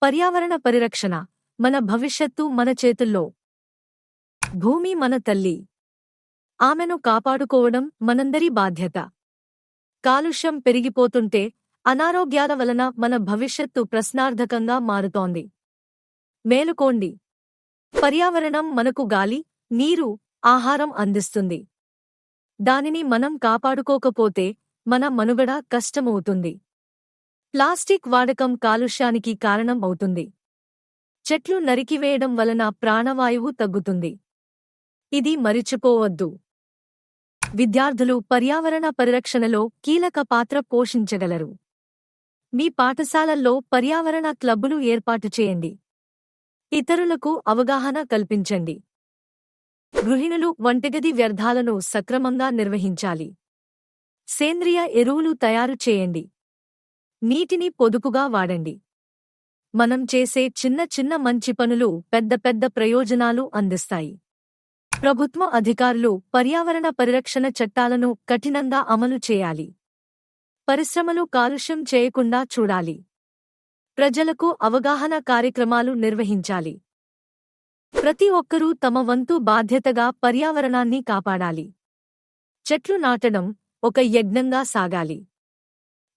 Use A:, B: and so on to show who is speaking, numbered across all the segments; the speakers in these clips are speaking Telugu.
A: పర్యావరణ పరిరక్షణ మన భవిష్యత్తు మన చేతుల్లో. భూమి మన తల్లి. ఆమెను కాపాడుకోవడం మనందరి బాధ్యత. కాలుష్యం పెరిగిపోతుంటే అనారోగ్యాల వలన మన భవిష్యత్తు ప్రశ్నార్థకంగా మారుతోంది. మేలుకోండి. పర్యావరణం మనకు గాలి, నీరు, ఆహారం అందిస్తుంది. దానిని మనం కాపాడుకోకపోతే మన మనుగడ కష్టమవుతుంది. ప్లాస్టిక్ వాడకం కాలుష్యానికి కారణం అవుతుంది. చెట్లు నరికివేయడం వలన ప్రాణవాయువు తగ్గుతుంది. ఇది మరిచిపోవద్దు. విద్యార్థులు పర్యావరణ పరిరక్షణలో కీలక పాత్ర పోషించగలరు. మీ పాఠశాలల్లో పర్యావరణ క్లబ్బులు ఏర్పాటు చేయండి. ఇతరులకు అవగాహన కల్పించండి. గృహిణులు వంటగది వ్యర్థాలను సక్రమంగా నిర్వహించాలి. సేంద్రియ ఎరువులు తయారు చేయండి. నీటిని పొదుపుగా వాడండి. మనం చేసే చిన్న చిన్న మంచి పనులు పెద్ద పెద్ద ప్రయోజనాలు అందిస్తాయి. ప్రభుత్వ అధికారులు పర్యావరణ పరిరక్షణ చట్టాలను కఠినంగా అమలు చేయాలి. పరిశ్రమలు కాలుష్యం చేయకుండా చూడాలి. ప్రజలకు అవగాహన కార్యక్రమాలు నిర్వహించాలి. ప్రతి ఒక్కరూ తమ వంతు బాధ్యతగా పర్యావరణాన్ని కాపాడాలి. చెట్లు నాటడం ఒక యజ్ఞంగా సాగాలి.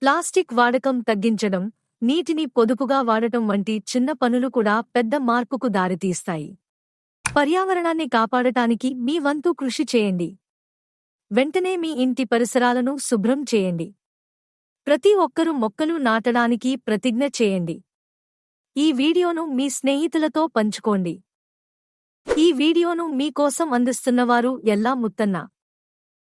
A: ప్లాస్టిక్ వాడకం తగ్గించడం, నీటిని పొదుపుగా వాడటం వంటి చిన్న పనులు కూడా పెద్ద మార్పుకు దారితీస్తాయి. పర్యావరణాన్ని కాపాడటానికి మీ వంతు కృషి చేయండి. వెంటనే మీ ఇంటి పరిసరాలను శుభ్రం చేయండి. ప్రతి ఒక్కరూ మొక్కలు నాటడానికి ప్రతిజ్ఞ చేయండి. ఈ వీడియోను మీ స్నేహితులతో పంచుకోండి. ఈ వీడియోను మీకోసం అందిస్తున్నవారు ఎల్లా ముత్తన్న.